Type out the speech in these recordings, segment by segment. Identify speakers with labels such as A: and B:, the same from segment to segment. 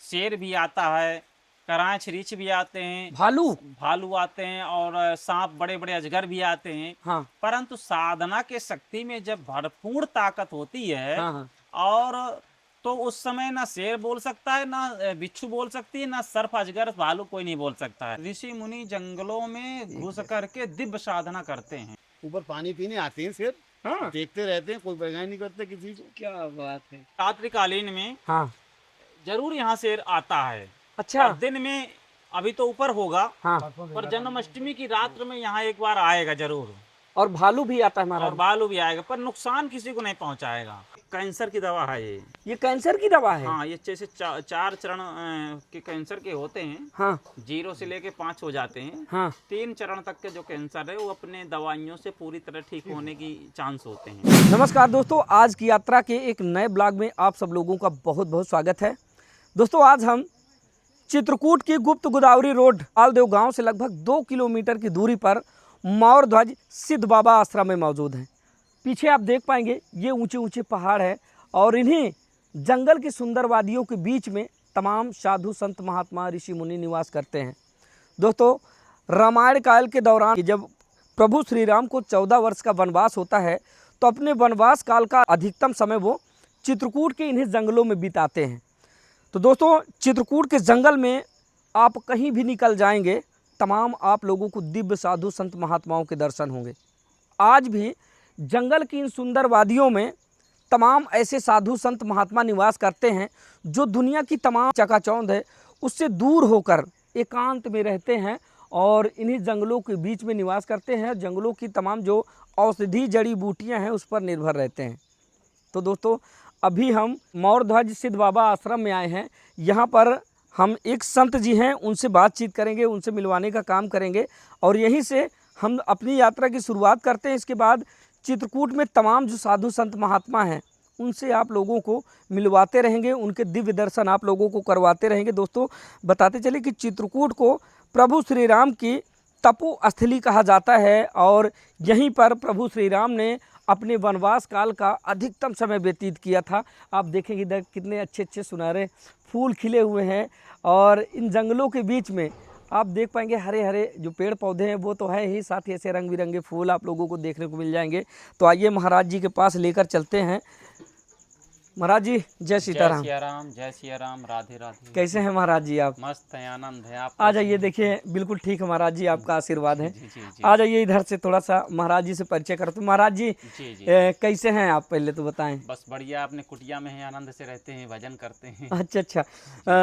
A: शेर भी आता है, करांच रीछ भी आते हैं,
B: भालू।
A: भालू आते हैं और सांप, बड़े बड़े अजगर भी आते हैं।
B: हाँ
A: परंतु साधना के शक्ति में जब भरपूर ताकत होती है
B: हाँ हाँ।
A: और तो उस समय ना शेर बोल सकता है, ना बिच्छू बोल सकती है, ना सर्प अजगर भालू कोई नहीं बोल सकता है। ऋषि मुनि जंगलों में घुस करके दिव्य साधना करते हैं।
C: ऊपर पानी पीने आते हैं शेर,
B: हाँ
C: देखते रहते हैं, कोई बगाई नहीं करते किसी को।
B: क्या बात है।
A: रात्रिकालीन में
B: हाँ
A: जरूर यहाँ शेर आता है
B: अच्छा।
A: और दिन में अभी तो ऊपर होगा,
B: हाँ
A: पर जन्माष्टमी की रात्र में यहाँ एक बार आएगा जरूर।
B: और भालू भी आता है
A: और
B: महाराज।
A: भालू भी आएगा, पर नुकसान किसी को नहीं पहुंचाएगा। कैंसर की दवा है ये।
B: ये कैंसर की दवा है।
A: हाँ, ये जैसे चार चरण के कैंसर के होते हैं।
B: हाँ
A: 0 से लेके 5 हो जाते हैं।
B: हाँ
A: 3 चरण तक के जो कैंसर है वो अपने दवाइयों से पूरी तरह ठीक होने की चांस होते हैं।
B: नमस्कार दोस्तों, आज की यात्रा के एक नए ब्लॉग में आप सब लोगों का बहुत बहुत स्वागत है। दोस्तों आज हम चित्रकूट की गुप्त गोदावरी रोड आलदेव गांव से लगभग 2 किलोमीटर की दूरी पर मौर ध्वज सिद्ध बाबा आश्रम में मौजूद हैं। पीछे आप देख पाएंगे ये ऊंचे ऊंचे पहाड़ है और इन्हीं जंगल की सुंदर वादियों के बीच में तमाम साधु संत महात्मा ऋषि मुनि निवास करते हैं। दोस्तों रामायण काल के दौरान जब प्रभु श्री राम को 14 वर्ष का वनवास होता है तो अपने वनवास काल का अधिकतम समय वो चित्रकूट के इन्हीं जंगलों में बिताते हैं। तो दोस्तों चित्रकूट के जंगल में आप कहीं भी निकल जाएंगे, तमाम आप लोगों को दिव्य साधु संत महात्माओं के दर्शन होंगे। आज भी जंगल की इन सुंदर वादियों में तमाम ऐसे साधु संत महात्मा निवास करते हैं जो दुनिया की तमाम चकाचौंध है उससे दूर होकर एकांत में रहते हैं और इन्हीं जंगलों के बीच में निवास करते हैं। जंगलों की तमाम जो औषधि जड़ी बूटियां हैं उस पर निर्भर रहते हैं। तो दोस्तों अभी हम मौर ध्वज सिद्ध बाबा आश्रम में आए हैं। यहाँ पर हम एक संत जी हैं, उनसे बातचीत करेंगे, उनसे मिलवाने का काम करेंगे और यहीं से हम अपनी यात्रा की शुरुआत करते हैं। इसके बाद चित्रकूट में तमाम जो साधु संत महात्मा हैं उनसे आप लोगों को मिलवाते रहेंगे, उनके दिव्य दर्शन आप लोगों को करवाते रहेंगे। दोस्तों बताते चले कि चित्रकूट को प्रभु श्री राम की तपो स्थली कहा जाता है और यहीं पर प्रभु श्री राम ने अपने वनवास काल का अधिकतम समय व्यतीत किया था। आप देखेंगे इधर कितने अच्छे अच्छे सुनहरे फूल खिले हुए हैं और इन जंगलों के बीच में आप देख पाएंगे हरे हरे जो पेड़ पौधे हैं वो तो है ही, साथ ही ऐसे रंग बिरंगे फूल आप लोगों को देखने को मिल जाएंगे। तो आइए महाराज जी के पास लेकर चलते हैं। महाराज जी जय सीताराम।
A: जय सिया राम, राधे राधे।
B: कैसे हैं महाराज जी आप?
A: मस्त है, आनंद है। आप
B: आ जाइए, देखिए बिल्कुल ठीक है महाराज जी, आपका आशीर्वाद है।
A: जी जी जी
B: आ जाइए इधर से, थोड़ा सा महाराज जी से परिचय करते। महाराज जी
A: जी जी।
B: कैसे हैं आप, पहले तो बताएं।
A: बस बढ़िया, अपने कुटिया में है, आनंद से रहते हैं, भजन करते हैं।
B: अच्छा अच्छा,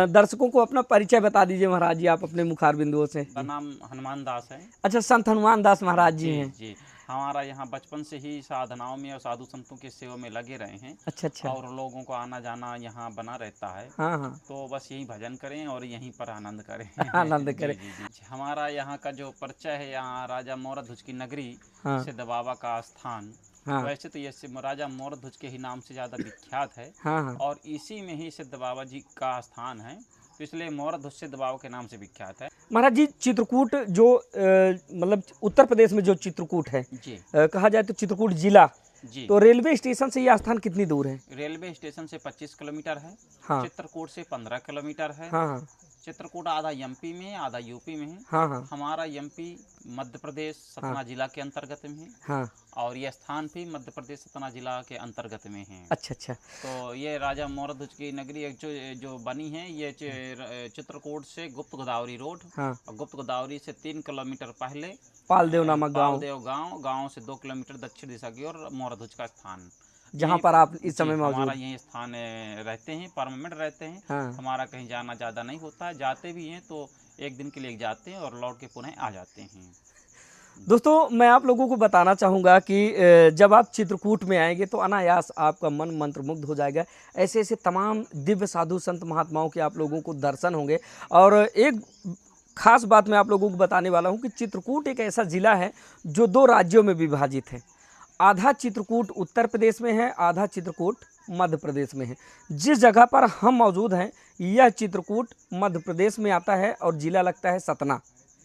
B: दर्शकों को अपना परिचय बता दीजिए महाराज जी, आप अपने मुखार बिंदुओं से।
A: मेरा नाम हनुमान दास है।
B: अच्छा, संत हनुमान दास महाराज जी हैं।
A: जी। हमारा यहाँ बचपन से ही साधनाओं में और साधु संतों की सेवा में लगे रहे हैं
B: अच्छा अच्छा।
A: और लोगों को आना जाना यहाँ बना रहता है।
B: हाँ हाँ
A: तो बस यही भजन करें और यहीं पर आनंद करें।
B: आनंद करें।
A: जी, जी, जी। हमारा यहाँ का जो परिचय है, यहाँ राजा मोरध्वज की नगरी
B: हाँ
A: सिद्ध बाबा का स्थान।
B: हाँ
A: वैसे तो ये राजा मोरध्वज के ही नाम से ज़्यादा विख्यात है
B: हाँ हाँ।
A: और इसी में ही सिद्ध बाबा जी का स्थान है, तो इसलिए मोरध्वज सिद्ध बाबा के नाम से विख्यात है।
B: महाराज जी चित्रकूट जो मतलब उत्तर प्रदेश में जो चित्रकूट है,
A: जी
B: कहा जाए तो चित्रकूट जिला,
A: जी।
B: तो रेलवे स्टेशन से यह स्थान कितनी दूर है?
A: रेलवे स्टेशन से 25 किलोमीटर है।
B: हाँ
A: चित्रकूट से 15 किलोमीटर है।
B: हाँ हाँ
A: चित्रकूट आधा एमपी में है, आधा यूपी में है।
B: हाँ हाँ
A: हमारा एमपी मध्य प्रदेश सतना जिला के अंतर्गत में है
B: हाँ।
A: और यह स्थान भी मध्य प्रदेश सतना जिला के अंतर्गत में है।
B: अच्छा अच्छा।
A: तो ये राजा मोरध्वज की नगरी एक जो बनी है, ये चित्रकूट से गुप्त गोदावरी रोड
B: हाँ।
A: और गुप्त गोदावरी से 3 किलोमीटर पहले
B: पालदेव नामक गांव,
A: पालदेव गांव से 2 किलोमीटर दक्षिण दिशा की ओर मोरध्वज का स्थान,
B: जहाँ पर आप इस समय
A: हमारा
B: मौजूद।
A: यही स्थान रहते हैं, परमानेंट रहते हैं।
B: हाँ।
A: हमारा कहीं जाना ज़्यादा नहीं होता है, जाते भी हैं तो एक दिन के लिए जाते हैं और लौट के पुनः आ जाते हैं।
B: दोस्तों मैं आप लोगों को बताना चाहूँगा कि जब आप चित्रकूट में आएंगे तो अनायास आपका मन मंत्रमुग्ध हो जाएगा। ऐसे ऐसे तमाम दिव्य साधु संत महात्माओं के आप लोगों को दर्शन होंगे। और एक खास बात मैं आप लोगों को बताने वाला हूँ कि चित्रकूट एक ऐसा ज़िला है जो 2 राज्यों में विभाजित है। आधा चित्रकूट उत्तर प्रदेश में है, आधा चित्रकूट मध्य प्रदेश में है। जिस जगह पर हम मौजूद हैं यह चित्रकूट मध्य प्रदेश में आता है और ज़िला लगता है सतना।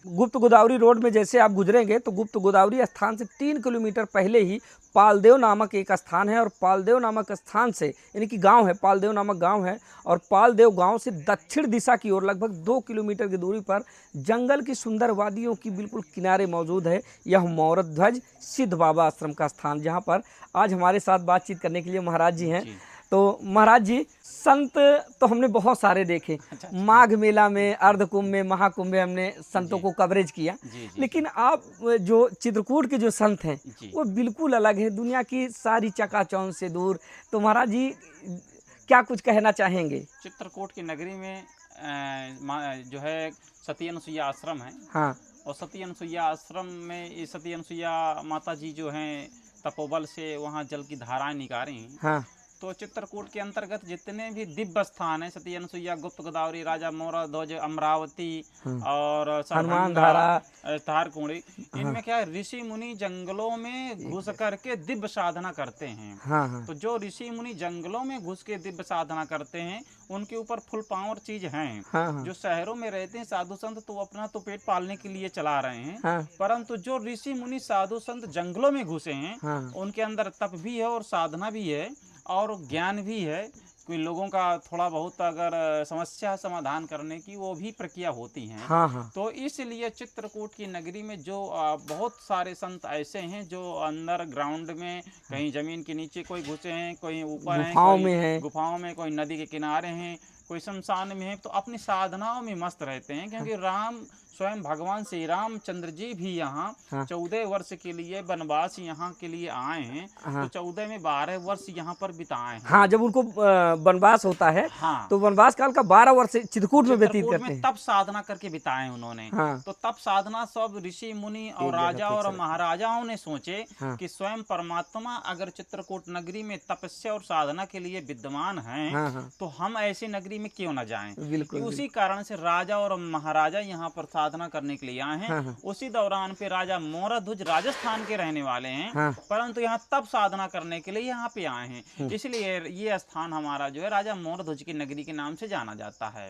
B: गुप्त गोदावरी रोड में जैसे आप गुजरेंगे तो गुप्त गोदावरी स्थान से 3 किलोमीटर पहले ही पालदेव नामक एक स्थान है, और पालदेव नामक स्थान से यानी कि गांव है, पालदेव नामक गांव है, और पालदेव गांव से दक्षिण दिशा की ओर लगभग 2 किलोमीटर की दूरी पर जंगल की सुंदर वादियों की बिल्कुल किनारे मौजूद है यह मौरत ध्वज सिद्ध बाबा आश्रम का स्थान, जहां पर आज हमारे साथ बातचीत करने के लिए महाराज जी हैं। तो महाराज जी, संत तो हमने बहुत सारे देखे, माघ मेला में, अर्धकुंभ में, महाकुंभ में हमने संतों को कवरेज किया, लेकिन आप जो चित्रकूट के जो संत हैं वो बिल्कुल अलग है, दुनिया की सारी चकाचौंध से दूर। तो महाराज जी क्या कुछ कहना चाहेंगे?
A: चित्रकूट की नगरी में जो है सती अनुसुईया आश्रम है।
B: हाँ।
A: और सती अनुसुईया आश्रम में ये सती अनुसुईया माता जी जो हैं तपोबल से वहाँ जल की धाराएं निकाली हैं।
B: हाँ।
A: तो चित्रकूट के अंतर्गत जितने भी दिव्य स्थान है, सती अनुसुईया, गुप्त गोदावरी, राजा मोरा ध्वज, अमरावती और
B: हनुमान धारा,
A: तारकुंडी, इनमें क्या है, ऋषि मुनि जंगलों में घुस करके दिव्य साधना करते हैं।
B: हाँ हाँ।
A: तो जो ऋषि मुनि जंगलों में घुस के दिव्य साधना करते हैं उनके ऊपर फुल पावर चीज हैं।
B: हाँ हाँ।
A: जो शहरों में रहते हैं साधु संत तो अपना तो पेट पालने के लिए चला रहे हैं,
B: हाँ।
A: परंतु जो ऋषि मुनि साधु संत जंगलों में घुसे हैं
B: हाँ।
A: उनके अंदर तप भी है और साधना भी है और ज्ञान भी है। कोई लोगों का थोड़ा बहुत अगर समस्या समाधान करने की वो भी प्रक्रिया होती हैं।
B: हाँ हाँ।
A: तो इसलिए चित्रकूट की नगरी में जो बहुत सारे संत ऐसे हैं जो अंदर ग्राउंड में, कहीं जमीन के नीचे कोई घुसे हैं, कोई ऊपर हैं,
B: गुफाओं
A: कोई
B: में है,
A: गुफाओं में, कोई नदी के किनारे हैं, कोई शमशान में है, तो अपनी साधनाओं में मस्त रहते हैं। क्योंकि राम स्वयं भगवान श्री रामचंद्र जी भी यहाँ 14 वर्ष के लिए वनवास यहाँ के लिए आए हैं। तो 14 में 12 वर्ष यहाँ पर बिताए हैं।
B: हाँ, जब उनको वनवास होता है तो वनवास काल का 12 वर्ष चित्रकूट में व्यतीत करते हैं।
A: तब साधना करके बिताए उन्होंने। तो तब साधना सब ऋषि मुनि और राजा और महाराजाओं ने सोचे कि स्वयं परमात्मा अगर चित्रकूट नगरी में तपस्या और साधना के लिए विद्यमान हैं तो हम ऐसी नगरी में क्यों न जाएं। उसी कारण से राजा और महाराजा यहाँ पर साधना करने के लिए आए हैं। उसी दौरान पे राजा मोराध्वज राजस्थान के रहने वाले हैं, परंतु यहाँ तब साधना करने के लिए यहाँ पे आए हैं। इसलिए ये स्थान हमारा जो है राजा मोराध्वज की नगरी के नाम से जाना जाता है।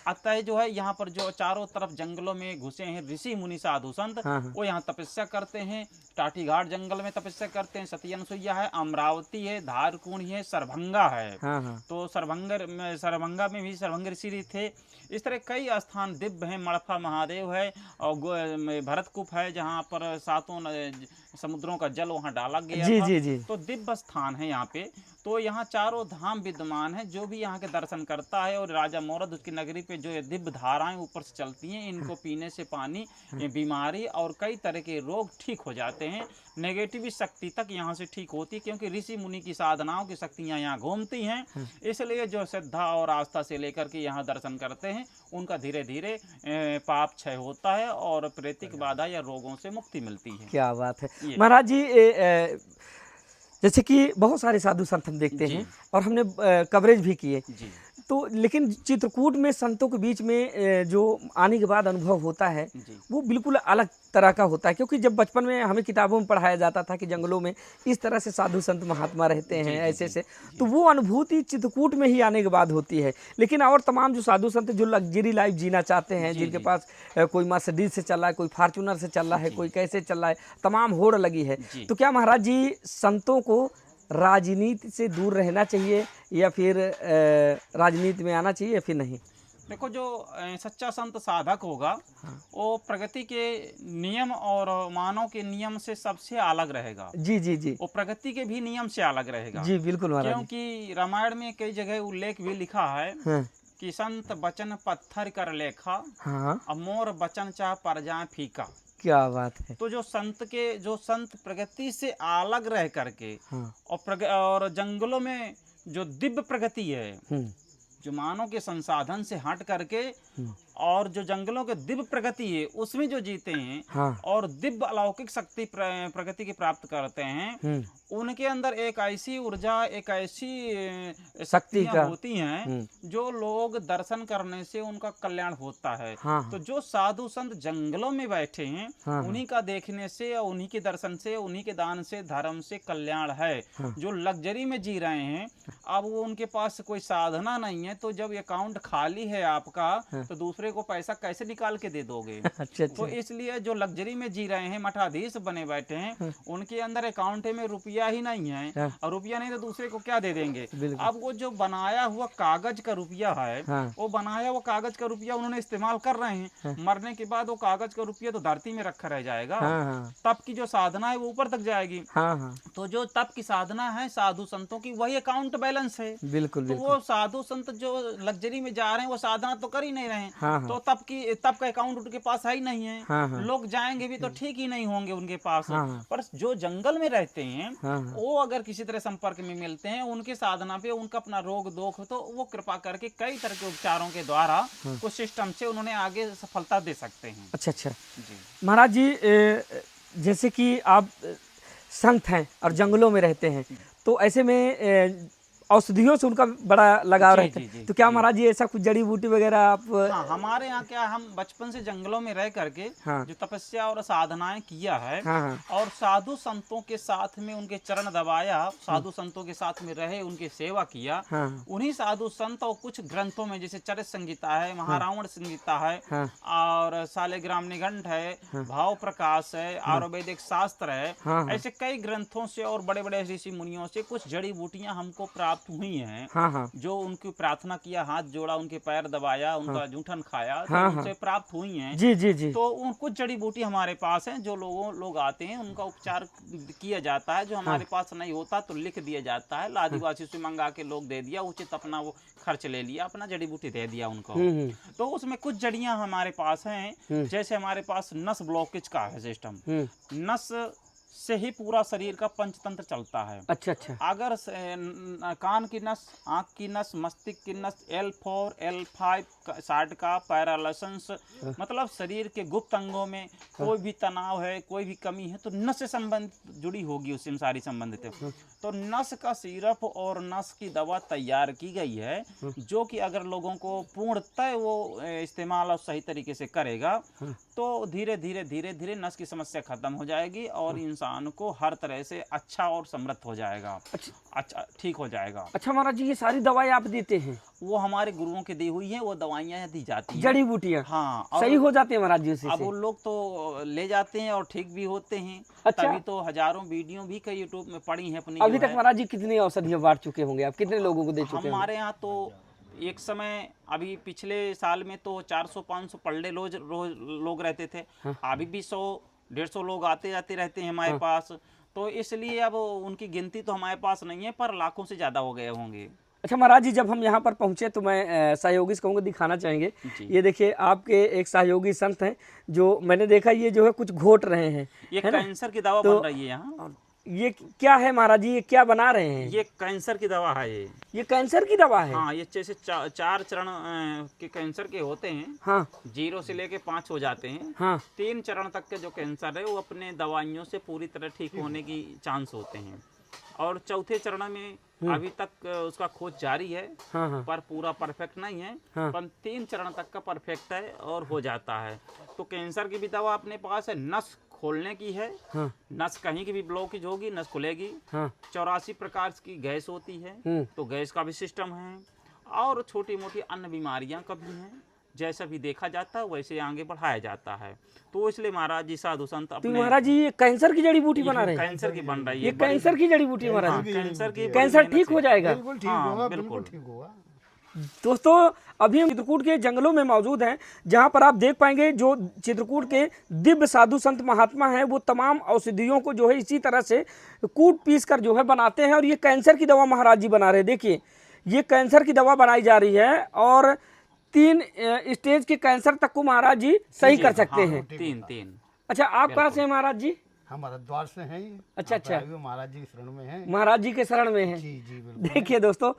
A: अतः जो है यहाँ पर जो चारों तरफ जंगलों में घुसे हैं ऋषि मुनि साधु संत, वो यहाँ तपस्या करते हैं। टाटी घाट जंगल में तपस्या करते हैं। सती अनुसुईया है, अमरावती है, धारकुंडी है, सरभंगा है। तो सरभंगा में भी सरभंग ऋषि थे। इस तरह कई स्थान दिव्य हैं। मड़फा महादेव है और भरतकूप है जहाँ पर 7 समुद्रों का जल वहाँ डाला गया था। तो दिव्य स्थान है यहाँ पे। तो यहाँ चारों धाम विद्यमान है। जो भी यहाँ के दर्शन करता है, और राजा मोराध्वज की नगरी पे जो ये दिव्य धाराएं ऊपर से चलती हैं, इनको पीने से पानी, बीमारी और कई तरह के रोग ठीक हो जाते हैं। नेगेटिव शक्ति तक यहाँ से ठीक होती है, क्योंकि ऋषि मुनि की साधनाओं की शक्तियाँ यहाँ घूमती हैं। इसलिए जो श्रद्धा और आस्था से लेकर के यहाँ दर्शन करते हैं उनका धीरे धीरे पाप क्षय होता है और प्रेतिक बाधा या रोगों से मुक्ति मिलती है।
B: क्या बात है महाराज जी। जैसे कि बहुत सारे साधु संत हम देखते हैं और हमने कवरेज भी किए, तो लेकिन चित्रकूट में संतों के बीच में जो आने के बाद अनुभव होता है वो बिल्कुल अलग तरह का होता है। क्योंकि जब बचपन में हमें किताबों में पढ़ाया जाता था कि जंगलों में इस तरह से साधु संत महात्मा रहते हैं ऐसे से, तो वो अनुभूति चित्रकूट में ही आने के बाद होती है। लेकिन और तमाम जो साधु संत जो लग्जरी लाइफ जीना चाहते हैं, जिनके पास कोई मर्सिडीज से चल रहा है, कोई फॉर्च्यूनर से चल रहा है, कोई कैसे चल रहा है, तमाम होड़ लगी है, तो क्या महाराज जी संतों को राजनीति से दूर रहना चाहिए या फिर राजनीति में आना चाहिए या फिर नहीं?
A: देखो, जो सच्चा संत साधक होगा वो प्रगति के नियम और मानव के नियम से सबसे अलग रहेगा।
B: जी।
A: वो प्रगति के भी नियम से अलग रहेगा।
B: जी बिल्कुल महाराज।
A: क्योंकि रामायण में कई जगह उल्लेख भी लिखा है कि संत बचन पत्थर कर लेखा, अब मोर बचन चाह पर जाए फीका।
B: क्या बात है।
A: तो जो संत प्रगति से अलग रह करके और जंगलों में जो दिव्य प्रगति है, जो मानव के संसाधन से हट करके और जो जंगलों के दिव्य प्रगति है उसमें जो जीते हैं और दिव्य अलौकिक शक्ति प्रगति की प्राप्त करते हैं, उनके अंदर एक ऐसी ऊर्जा, एक ऐसी शक्तियां होती हैं जो लोग दर्शन करने से उनका कल्याण होता है। तो जो साधु संत जंगलों में बैठे हैं उन्हीं का देखने से, उन्हीं के दर्शन से, उन्हीं के दान से धर्म से कल्याण है। जो लग्जरी में जी रहे हैं, अब वो उनके पास कोई साधना नहीं है, तो जब अकाउंट खाली है आपका तो दूसरे को पैसा कैसे निकाल के दे दोगे?
B: अच्छा
A: तो इसलिए जो लग्जरी में जी रहे हैं, मठाधीश बने बैठे हैं, उनके अंदर अकाउंट में रुपया ही नहीं है, और रुपया नहीं तो दूसरे को क्या दे देंगे? अब वो जो बनाया हुआ कागज का रुपया है, वो बनाया हुआ कागज का रुपया उन्होंने इस्तेमाल कर रहे हैं, मरने के बाद वो कागज का रुपया तो धरती में रखा रह जाएगा। तप की जो साधना है वो ऊपर तक जाएगी। तो जो तप की साधना है साधु संतों की, वही अकाउंट बैलेंस है।
B: बिल्कुल,
A: तो वो साधु संत जो लग्जरी में जा रहे हैं वो साधना तो कर ही नहीं रहे हैं, तो तप का अकाउंट उनके पास है ही नहीं है। लोग जाएंगे भी तो ठीक ही नहीं होंगे उनके पास। पर जो जंगल में रहते हैं वो अगर किसी तरह संपर्क में मिलते हैं, उनके साधना पे उनका अपना रोग दोख तो वो कृपा करके कई तरह के उपचारों के द्वारा कुछ सिस्टम से उन्होंने आगे सफलता दे सकते हैं।
B: अच्छा
A: जी
B: महाराज जी, जैसे कि आप संत हैं और जंगलों में रहते हैं, तो ऐसे में औषधियों से उनका बड़ा लगाव रहता है, तो क्या महाराज जी ऐसा कुछ जड़ी बूटी वगैरह आप?
A: हाँ, हमारे यहाँ क्या, हम बचपन से जंगलों में रह करके जो तपस्या और साधनाएं किया है, और साधु संतों के साथ में उनके चरण दबाया, साधु संतों के साथ में रहे, उनकी सेवा किया। उन्हीं साधु संत और कुछ ग्रंथों में जैसे चरित संगीता है, महारावण संगीता है, और शालिग्राम निघंट है, भाव प्रकाश है, आयुर्वेदिक शास्त्र है, ऐसे कई ग्रंथों से और बड़े बड़े ऋषि मुनियों से कुछ जड़ी बूटियां हमको प्राप्त हुई हैं। जो उनकी प्रार्थना किया, हाथ जोड़ा, उनके पैर दबाया, उनका जूठन खाया, तो उनसे प्राप्त हुई हैं।
B: जी।
A: तो उन कुछ जड़ी बूटी हमारे पास हैं, जो लोग आते हैं उनका उपचार किया जाता है। जो हमारे पास नहीं होता तो लिख दिया जाता है, आदिवासी से मंगा के लोग दे दिया, उचित अपना वो खर्च ले लिया, अपना जड़ी बूटी दे दिया उनको। तो उसमें कुछ जड़ियां हमारे पास हैं, जैसे हमारे पास नस ब्लॉकेज का है सिस्टम। नस से ही पूरा शरीर का पंचतंत्र चलता है।
B: अच्छा।
A: अगर कान की नस, आंख की नस, मस्तिष्क की नस, L4, L5 साइड का पैरालिसिस, मतलब शरीर के गुप्त अंगों में कोई भी तनाव है, कोई भी कमी है, तो नस से संबंधित जुड़ी होगी, उससे सारी संबंधित है। तो नस का सिरप और नस की दवा तैयार की गई है, जो कि अगर लोगों को पूर्णतः वो इस्तेमाल और सही तरीके से करेगा तो धीरे धीरे नस की समस्या खत्म हो जाएगी और इंसान को हर तरह से अच्छा और समृद्ध हो जाएगा। अच्छा ठीक हो जाएगा।
B: अच्छा महाराज जी, ये सारी दवाएं आप देते हैं?
A: वो हमारे गुरुओं की दी हुई है, वो दवाइयाँ दी जाती हैं,
B: जड़ी बूटियाँ।
A: हाँ,
B: सही हो जाते हैं महाराज जी उससे?
A: अब वो लोग तो ले जाते हैं और ठीक भी होते हैं।
B: अच्छा।
A: तभी तो हजारों वीडियो भी कई यूट्यूब में पड़ी हैं अपनी।
B: अभी तक महाराज जी कितनी औषधियाँ बांट चुके होंगे आप? कितने लोगों को दे चुके हैं?
A: हमारे यहाँ तो एक समय, अभी पिछले साल में तो 400-500 पर डे लोग रहते थे। अभी भी 100-150 लोग आते जाते रहते हैं हमारे पास। तो इसलिए अब उनकी गिनती तो हमारे पास नहीं है, पर लाखों से ज्यादा हो गए होंगे।
B: अच्छा महाराज जी, जब हम यहाँ पर पहुँचे तो मैं सहयोगी से कहूँगा दिखाना चाहेंगे। ये देखिए, आपके एक सहयोगी संत हैं, जो मैंने देखा ये जो है कुछ घोट रहे हैं।
A: ये कैंसर की दवा बन रही है यहाँ।
B: ये क्या है महाराज जी, ये क्या बना रहे हैं?
A: ये कैंसर की दवा है। ये
B: कैंसर की दवा है?
A: हाँ, ये जैसे 4 चरण के कैंसर के होते हैं।
B: हाँ।
A: 0 से लेके 5 हो जाते हैं।
B: हाँ।
A: 3 चरण तक के जो कैंसर है वो अपने दवाइयों से पूरी तरह ठीक होने की चांस होते हैं, और चौथे चरण में अभी तक उसका खोज जारी है। पर पूरा परफेक्ट नहीं है। पर 3 चरण तक का परफेक्ट है और हो जाता है। तो कैंसर की भी दवा अपने पास है। नस खोलने की है। नस कहीं की भी ब्लॉकेज होगी, नस खुलेगी। 84 प्रकार की गैस होती है, तो गैस का भी सिस्टम है, और छोटी मोटी अन्य बीमारियां का भी हैं। जैसा भी देखा जाता है वैसे आगे बढ़ाया जाता है। तो इसलिए महाराज जी साधु संत अपने।
B: तो महाराज जी ये कैंसर की जड़ी बूटी बना रहे हैं?
A: कैंसर की बन रही है।
B: ये कैंसर की जड़ी बूटी महाराज? कैंसर ठीक हो जाएगा?
C: बिल्कुल ठीक होगा।
B: दोस्तों, अभी हम चित्रकूट के जंगलों में मौजूद हैं, जहां पर आप देख पाएंगे जो चित्रकूट के दिव्य साधु संत महात्मा हैं, वो तमाम औषधियों को जो है इसी तरह से कूट पीस कर जो है बनाते हैं। और ये कैंसर की दवा महाराज जी बना रहे हैं। देखिए, ये कैंसर की दवा बनाई जा रही है, और 3 स्टेज के कैंसर तक को महाराज जी सही कर सकते हैं।
A: 3।
B: अच्छा, आप कहाँ से हैं महाराज जी?
C: हम हरिद्वार से हैं।
B: अच्छा।
C: महाराज जी के शरण में हैं।
B: महाराज जी के शरण में हैं।
C: जी बिल्कुल।
B: देखिए दोस्तों,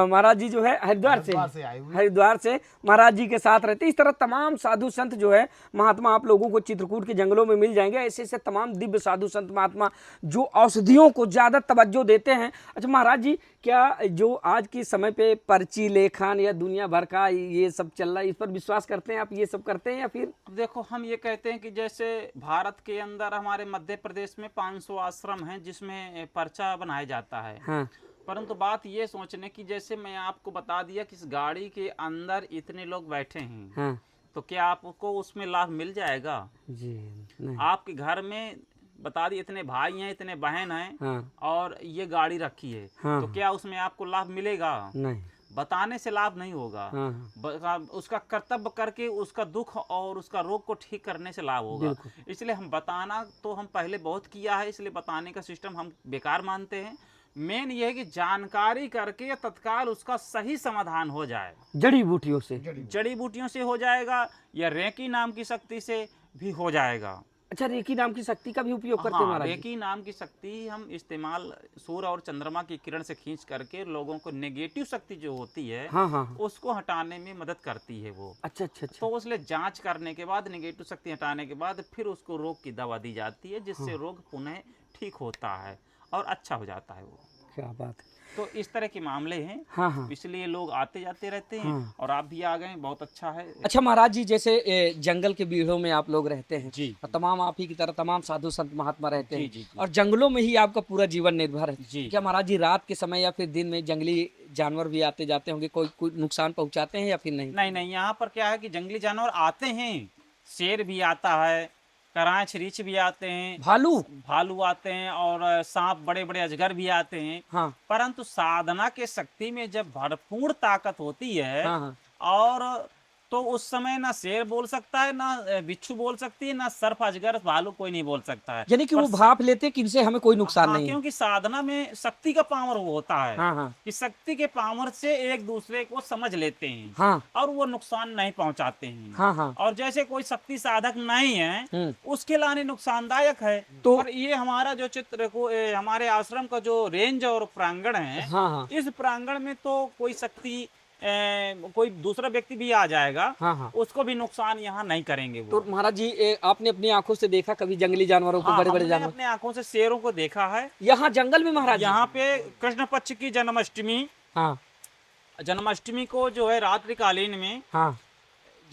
B: महाराज जी जो है हरिद्वार से
C: आए हुए,
B: हरिद्वार से महाराज जी के साथ रहते। इस तरह तमाम साधु संत जो है महात्मा आप लोगों को चित्रकूट के जंगलों में मिल जाएंगे। ऐसे तमाम दिव्य साधु संत महात्मा जो औषधियों को ज्यादा तवज्जो देते हैं। अच्छा महाराज जी, क्या जो आज के समय पे पर्ची लेखन या दुनिया भर का ये सब चल रहा है, इस पर विश्वास करते हैं आप? ये सब करते हैं या फिर?
A: देखो, हम ये कहते हैं कि जैसे भारत के अंदर हमारे मध्य प्रदेश में 500 आश्रम हैं जिसमें पर्चा बनाया जाता है। परंतु बात ये सोचने की, जैसे मैं आपको बता दिया कि इस गाड़ी के अंदर इतने लोग बैठे हैं,
B: हाँ
A: तो क्या आपको उसमें लाभ मिल जाएगा?
B: जी नहीं।
A: आपके घर में बता दिए इतने भाई हैं, इतने बहन हैं,
B: हाँ
A: और ये गाड़ी रखी है,
B: हाँ
A: तो क्या उसमें आपको लाभ मिलेगा?
B: नहीं।
A: बताने से लाभ नहीं होगा।
B: हाँ
A: उसका कर्तव्य करके उसका दुख और उसका रोग को ठीक करने से लाभ होगा। इसलिए हम बताना तो हम पहले बहुत किया है, इसलिए बताने का सिस्टम हम बेकार मानते हैं। मेन ये है कि जानकारी करके तत्काल उसका सही समाधान हो जाए।
B: जड़ी बूटियों से,
A: जड़ी बूटियों से हो जाएगा या रेकी नाम की शक्ति से भी हो जाएगा।
B: अच्छा, रेकी नाम की शक्ति का भी उपयोग करते हैं
A: हाँ,
B: महाराज जी?
A: रेकी नाम की शक्ति हम इस्तेमाल सूर्य और चंद्रमा की किरण से खींच करके लोगों को नेगेटिव शक्ति जो होती है,
B: हाँ हाँ
A: उसको हटाने में मदद करती है वो।
B: अच्छा अच्छा अच्छा।
A: तो उसलिए जांच करने के बाद, नेगेटिव शक्ति हटाने के बाद फिर उसको रोग की दवा दी जाती है, जिससे रोग पुनः ठीक होता है और अच्छा हो जाता है वो।
B: क्या बात है।
A: तो इस तरह के मामले हैं।
B: हाँ हाँ।
A: इसलिए लोग आते जाते रहते हैं।
B: हाँ।
A: और आप भी आ गए, बहुत अच्छा है।
B: अच्छा महाराज जी, जैसे जंगल के बीड़ों में आप लोग रहते हैं
A: जी।
B: और तमाम आप ही की तरह तमाम साधु संत महात्मा रहते हैं,
A: जी।
B: और जंगलों में ही आपका पूरा जीवन निर्भर है।
A: जी।
B: क्या महाराज जी रात के समय या फिर दिन में जंगली जानवर भी आते जाते होंगे, कोई नुकसान पहुंचाते हैं या फिर नहीं?
A: नहीं, यहाँ पर क्या है कि जंगली जानवर आते हैं, शेर भी आता है, करांच रीछ भी आते हैं, भालू आते हैं, और सांप, बड़े बड़े अजगर भी आते हैं।
B: हाँ।
A: परंतु साधना के शक्ति में जब भरपूर ताकत होती है,
B: हाँ।
A: और तो उस समय ना शेर बोल सकता है, ना बिच्छू बोल सकती है, ना सर्प, अजगर, भालू कोई नहीं बोल सकता है।
B: यानी कि वो भाप लेते कि इनसे हमें कोई नुकसान नहीं है।
A: क्योंकि साधना में शक्ति का पावर वो होता है।
B: हाँ।
A: कि शक्ति के पावर से एक दूसरे को समझ लेते हैं।
B: हाँ।
A: और वो नुकसान नहीं पहुंचाते हैं।
B: हाँ।
A: और जैसे कोई शक्ति साधक नहीं है, उसके लाने नुकसानदायक है।
B: तो
A: और ये हमारा जो चित्र को हमारे आश्रम का जो रेंज और प्रांगण है,
B: हाँ।
A: इस प्रांगण में तो कोई शक्ति कोई दूसरा व्यक्ति भी आ जाएगा,
B: हाँ।
A: उसको भी नुकसान यहाँ नहीं करेंगे वो।
B: तो महाराज जी आपने अपनी आंखों से देखा कभी जंगली जानवरों को? बड़े बड़े जानवर
A: अपने आंखों से शेरों को देखा है
B: यहाँ जंगल में महाराज।
A: यहाँ पे कृष्ण पक्ष की जन्माष्टमी,
B: हाँ,
A: जन्माष्टमी को जो है रात्रिकालीन में,
B: हाँ,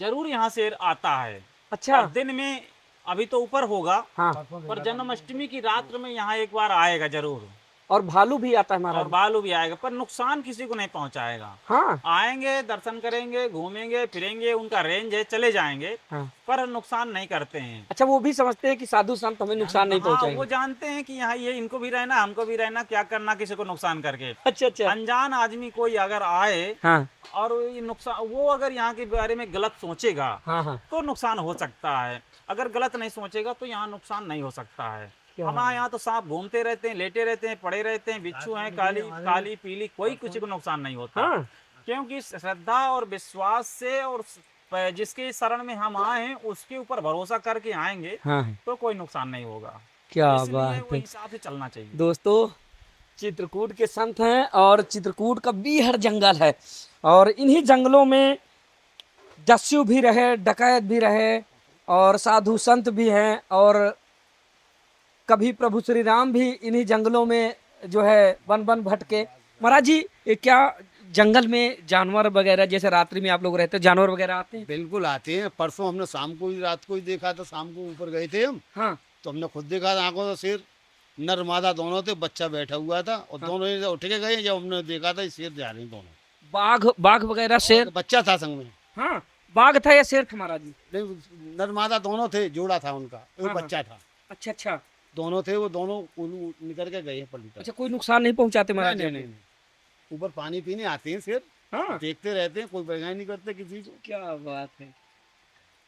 A: जरूर यहाँ शेर आता है।
B: अच्छा।
A: दिन में अभी तो ऊपर होगा,
B: हाँ,
A: पर जन्माष्टमी की रात में यहाँ एक बार आएगा जरूर।
B: और भालू भी आता है महाराज?
A: और भालू भी आएगा, पर नुकसान किसी को नहीं पहुंचाएगा।
B: हाँ।
A: आएंगे, दर्शन करेंगे, घूमेंगे फिरेंगे, उनका रेंज है, चले जाएंगे।
B: हाँ।
A: पर नुकसान नहीं करते हैं।
B: अच्छा, वो भी समझते हैं कि साधु संत हमें नुकसान नहीं पहुंचाएंगे।
A: वो जानते हैं कि यहाँ ये इनको भी रहना, हमको भी रहना, क्या करना किसी को नुकसान करके।
B: अच्छा।
A: अनजान आदमी कोई अगर आए,
B: हाँ।
A: और ये नुकसान, वो अगर यहाँ के बारे में गलत सोचेगा,
B: हाँ।
A: तो नुकसान हो सकता है। अगर गलत नहीं सोचेगा तो यहाँ नुकसान नहीं हो सकता है। हमारे यहाँ तो सांप घूमते रहते हैं, लेटे रहते हैं, पड़े रहते हैं, बिच्छू हैं, काली पीली, कोई किसी को नुकसान नहीं होता।
B: हाँ।
A: क्योंकि श्रद्धा और विश्वास से, और जिसके शरण में हम आए हैं उसके ऊपर भरोसा करके आएंगे,
B: हाँ।
A: तो कोई नुकसान नहीं होगा।
B: क्या
A: इसलिए
B: बात
A: वो
B: है।
A: हिसाब से चलना चाहिए।
B: दोस्तों, चित्रकूट के संत हैं और चित्रकूट का बीहड़ जंगल है, और इन्हीं जंगलों में दस्यु भी रहे, डकैत भी रहे, और साधु संत भी हैं, और कभी प्रभु श्री राम भी इन्हीं जंगलों में जो है वन भटके। महाराज जी, क्या जंगल में जानवर वगैरह, जैसे रात्रि में आप लोग रहते हैं, जानवर वगैरह आते हैं?
C: बिल्कुल आते हैं। परसों हमने शाम को ही, रात को ही देखा था। शाम को ऊपर गए थे हम।
B: हाँ।
C: तो हमने खुद देखा था आंखों से, शेर नर मादा दोनों थे, बच्चा बैठा हुआ था, और दोनों ही उठ के गए। जब हमने देखा था शेर जा रहे हैं दोनों।
B: बाघ वगैरह, शेर?
C: बच्चा था संग में।
B: हाँ, बाघ था या शेर था महाराज जी?
C: नहीं, नर मादा दोनों थे, जोड़ा था उनका, वो बच्चा था।
B: अच्छा।
C: दोनों थे, वो दोनों निकल के गए पल्ली।
B: अच्छा, कोई नुकसान नहीं पहुंचाते महाराज?
C: नहीं। ऊपर पानी पीने आते हैं शेर।
B: हाँ।
C: देखते रहते हैं, कोई बगाई नहीं करते किसी को।
B: क्या बात है।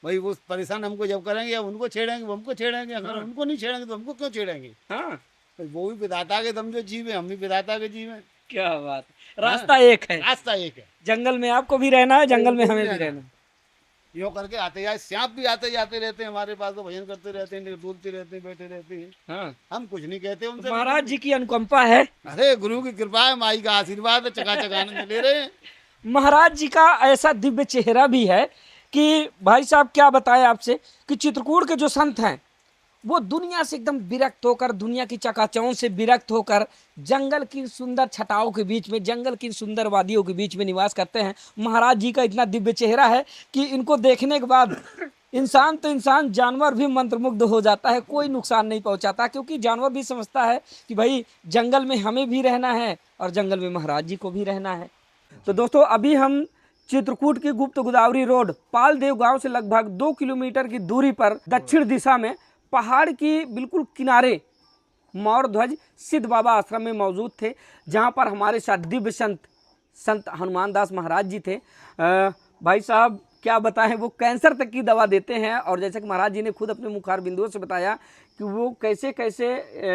C: भाई वो परेशान हमको जब करेंगे, अब उनको छेड़ेंगे, वो हमको छेड़ेंगे। अगर उनको नहीं छेड़ेंगे तो हमको क्यों छेड़ेंगे?
B: हाँ।
C: तो वो भी विधाता के दम जो जीव है, हम भी विधाता के जीव है।
B: क्या बात है। रास्ता एक है।
C: रास्ता एक है।
B: जंगल में आपको भी रहना है, जंगल में हमें भी रहना है।
C: यो करके आते जाए। सांप भी आते जाते रहते हैं हमारे पास, तो भजन करते रहते हैं, डूलते रहते हैं, बैठे रहते हैं।
B: हाँ।
C: हम कुछ नहीं कहते उनसे।
B: महाराज जी की अनुकंपा है।
C: अरे गुरु की कृपा है, माई का आशीर्वाद है, चकाचक आनंद ले रहे हैं।
B: महाराज जी का ऐसा दिव्य चेहरा भी है कि भाई साहब क्या बताएं आपसे कि चित्रकूट के जो संत हैं वो दुनिया से एकदम विरक्त होकर, दुनिया की चकाचौंध से विरक्त होकर, जंगल की सुंदर छटाओं के बीच में, जंगल की सुंदर वादियों के बीच में निवास करते हैं। महाराज जी का इतना दिव्य चेहरा है कि इनको देखने के बाद इंसान तो इंसान, जानवर भी मंत्रमुग्ध हो जाता है, कोई नुकसान नहीं पहुंचाता, क्योंकि जानवर भी समझता है कि भाई जंगल में हमें भी रहना है और जंगल में महाराज जी को भी रहना है। तो दोस्तों अभी हम चित्रकूट की गुप्त गोदावरी रोड पालदेव गांव से लगभग 2 किलोमीटर की दूरी पर दक्षिण दिशा में पहाड़ की बिल्कुल किनारे मौर ध्वज सिद्ध बाबा आश्रम में मौजूद थे, जहां पर हमारे साथ दिव्य संत हनुमान दास महाराज जी थे। भाई साहब क्या बताएं, वो कैंसर तक की दवा देते हैं, और जैसे कि महाराज जी ने खुद अपने मुखार बिंदुओं से बताया कि वो कैसे कैसे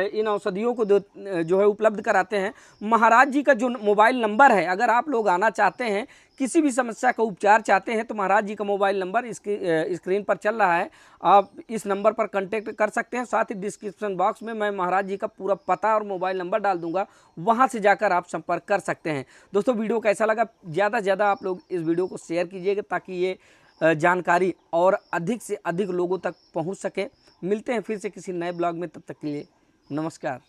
B: इन औषधियों को जो है उपलब्ध कराते हैं। महाराज जी का जो मोबाइल नंबर है, अगर आप लोग आना चाहते हैं, किसी भी समस्या का उपचार चाहते हैं, तो महाराज जी का मोबाइल नंबर इसकी स्क्रीन पर चल रहा है, आप इस नंबर पर कांटेक्ट कर सकते हैं। साथ ही डिस्क्रिप्शन बॉक्स में मैं महाराज जी का पूरा पता और मोबाइल नंबर डाल दूंगा, वहां से जाकर आप संपर्क कर सकते हैं। दोस्तों वीडियो कैसा लगा, ज़्यादा से ज़्यादा आप लोग इस वीडियो को शेयर कीजिएगा, ताकि ये जानकारी और अधिक से अधिक लोगों तक पहुंच सके। मिलते हैं फिर से किसी नए ब्लॉग में, तब तक के लिए नमस्कार।